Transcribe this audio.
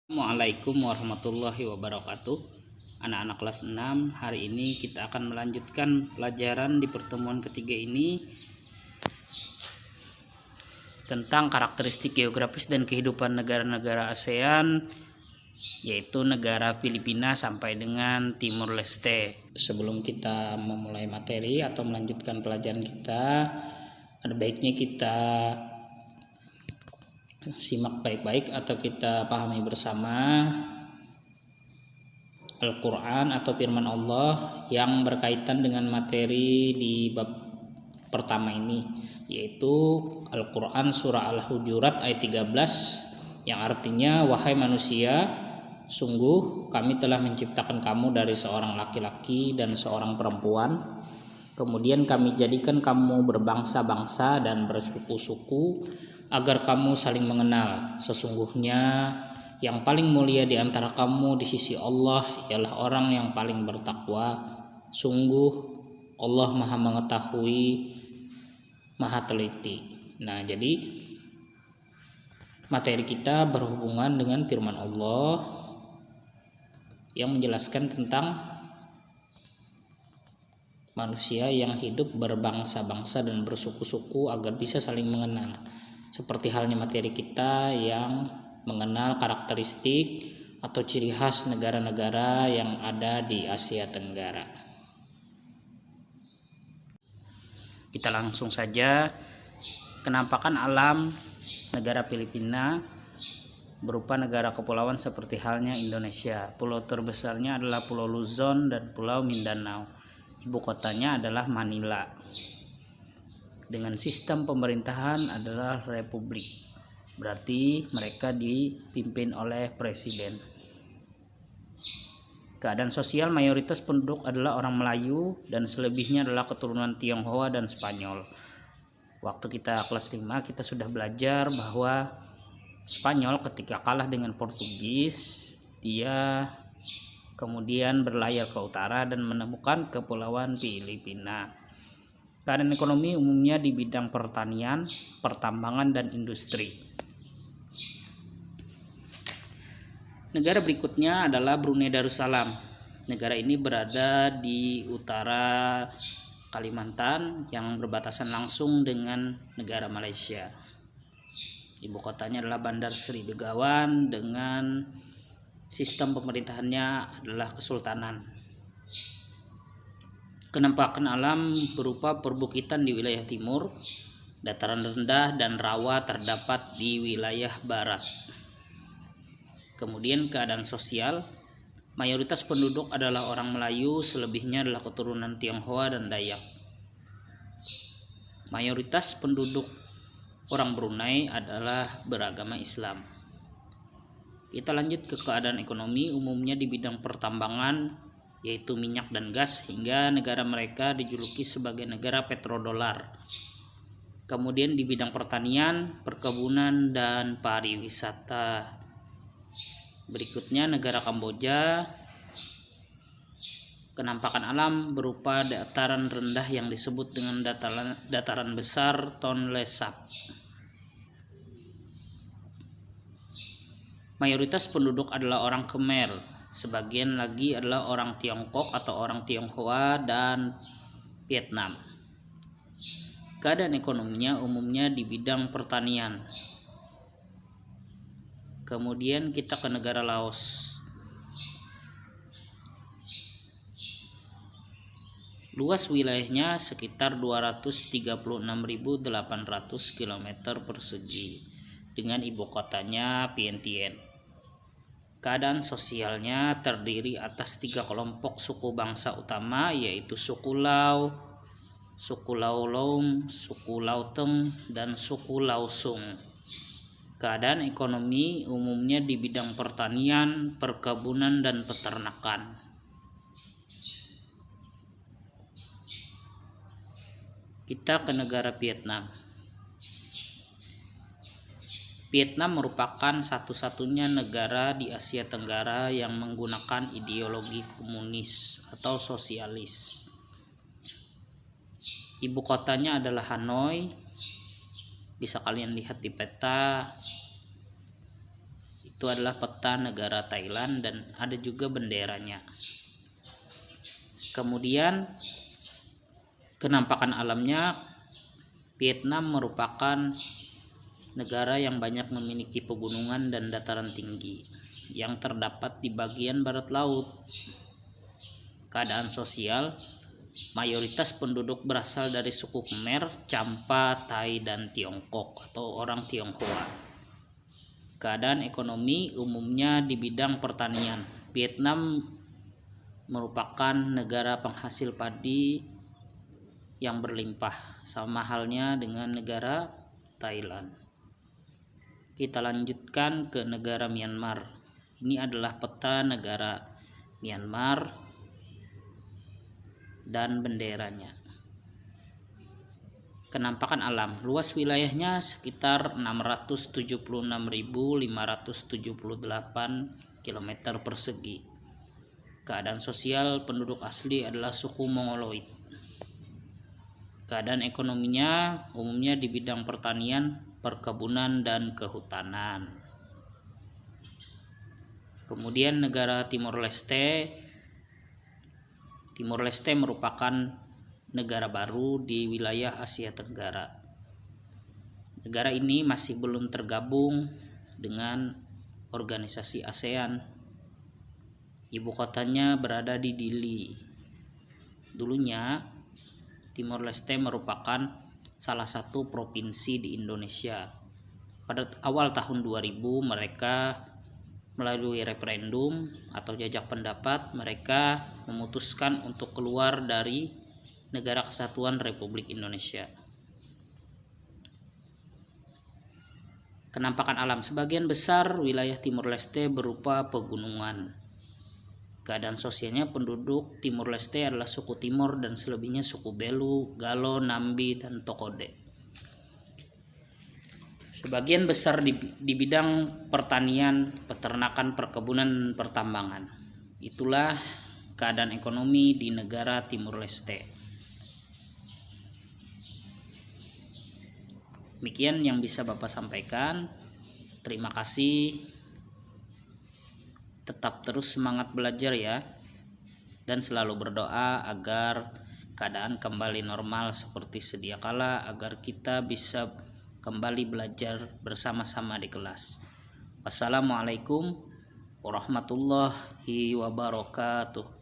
Assalamualaikum warahmatullahi wabarakatuh. Anak-anak kelas 6, hari ini kita akan melanjutkan pelajaran di pertemuan ketiga ini tentang karakteristik geografis dan kehidupan negara-negara ASEAN, yaitu negara Filipina sampai dengan Timur Leste. Sebelum kita memulai materi atau melanjutkan pelajaran kita, ada baiknya kita simak baik-baik atau kita pahami bersama Al-Quran atau firman Allah yang berkaitan dengan materi di bab pertama ini, yaitu Al-Quran surah Al-Hujurat ayat 13 yang artinya, wahai manusia, sungguh kami telah menciptakan kamu dari seorang laki-laki dan seorang perempuan, kemudian kami jadikan kamu berbangsa-bangsa dan bersuku-suku agar kamu saling mengenal. Sesungguhnya yang paling mulia di antara kamu di sisi Allah ialah orang yang paling bertakwa. Sungguh Allah Maha mengetahui, Maha teliti. Nah, jadi materi kita berhubungan dengan firman Allah yang menjelaskan tentang manusia yang hidup berbangsa-bangsa dan bersuku-suku agar bisa saling mengenal. Seperti halnya materi kita yang mengenal karakteristik atau ciri khas negara-negara yang ada di Asia Tenggara. Kita langsung saja. Kenampakan alam negara Filipina berupa negara kepulauan seperti halnya Indonesia. Pulau terbesarnya adalah Pulau Luzon dan Pulau Mindanao. Ibu kotanya adalah Manila. Dengan sistem pemerintahan adalah republik, berarti mereka dipimpin oleh presiden. Keadaan sosial mayoritas penduduk adalah orang Melayu dan selebihnya adalah keturunan Tionghoa dan Spanyol. Waktu kita kelas 5 kita sudah belajar bahwa Spanyol ketika kalah dengan Portugis, dia kemudian berlayar ke utara dan menemukan kepulauan Filipina. Keadaan ekonomi umumnya di bidang pertanian, pertambangan, dan industri. Negara berikutnya adalah Brunei Darussalam. Negara ini berada di utara Kalimantan yang berbatasan langsung dengan negara Malaysia. Ibu kotanya adalah Bandar Seri Begawan dengan sistem pemerintahannya adalah kesultanan. Kenampakan alam berupa perbukitan di wilayah timur, dataran rendah dan rawa terdapat di wilayah barat. Kemudian keadaan sosial, mayoritas penduduk adalah orang Melayu, selebihnya adalah keturunan Tionghoa dan Dayak. Mayoritas penduduk orang Brunei adalah beragama Islam. Kita lanjut ke keadaan ekonomi, umumnya di bidang pertambangan, yaitu minyak dan gas, hingga negara mereka dijuluki sebagai negara petrodolar. Kemudian di bidang pertanian, perkebunan, dan pariwisata. Berikutnya negara Kamboja. Kenampakan alam berupa dataran rendah yang disebut dengan dataran besar Tonle Sap. Mayoritas penduduk adalah orang Khmer. Sebagian lagi adalah orang Tiongkok atau orang Tionghoa dan Vietnam. Keadaan ekonominya umumnya di bidang pertanian. Kemudian kita ke negara Laos. Luas wilayahnya sekitar 236.800 km persegi dengan ibu kotanya Vientiane. Keadaan sosialnya terdiri atas 3 kelompok suku bangsa utama, yaitu suku Lau, suku Lau Loum, suku Lau Teng, dan suku Lau Sung. Keadaan ekonomi umumnya di bidang pertanian, perkebunan, dan peternakan. Kita ke negara Vietnam. Vietnam merupakan satu-satunya negara di Asia Tenggara yang menggunakan ideologi komunis atau sosialis. Ibu kotanya adalah Hanoi. Bisa kalian lihat di peta. Itu adalah peta negara Thailand dan ada juga benderanya. Kemudian kenampakan alamnya, Vietnam merupakan negara yang banyak memiliki pegunungan dan dataran tinggi yang terdapat di bagian barat laut. Keadaan sosial, mayoritas penduduk berasal dari suku Khmer, Champa, Thai, dan Tiongkok atau orang Tionghoa. Keadaan ekonomi umumnya di bidang pertanian. Vietnam merupakan negara penghasil padi yang berlimpah, sama halnya dengan negara Thailand. Kita lanjutkan ke negara Myanmar. Ini adalah peta negara Myanmar dan benderanya. Kenampakan alam, luas wilayahnya sekitar 676.578 km persegi. Keadaan sosial penduduk asli adalah suku Mongoloid. Keadaan ekonominya umumnya di bidang pertanian, perkebunan, dan kehutanan. Kemudian negara Timor Leste. Timor Leste merupakan negara baru di wilayah Asia Tenggara. Negara ini masih belum tergabung dengan organisasi ASEAN. Ibu kotanya berada di Dili. Dulunya Timor Leste merupakan salah satu provinsi di Indonesia. Pada awal tahun 2000 mereka melalui referendum atau jajak pendapat, mereka memutuskan untuk keluar dari Negara Kesatuan Republik Indonesia. Kenampakan alam, sebagian besar wilayah Timor Leste berupa pegunungan. Keadaan sosialnya penduduk Timor Leste adalah suku Timor dan selebihnya suku Belu, Galo, Nambi, dan Tokode. Sebagian besar di bidang pertanian, peternakan, perkebunan, dan pertambangan. Itulah keadaan ekonomi di negara Timor Leste. Demikian yang bisa Bapak sampaikan. Terima kasih. Tetap terus semangat belajar ya. Dan selalu berdoa agar keadaan kembali normal seperti sedia kala, agar kita bisa kembali belajar bersama-sama di kelas. Wassalamualaikum warahmatullahi wabarakatuh.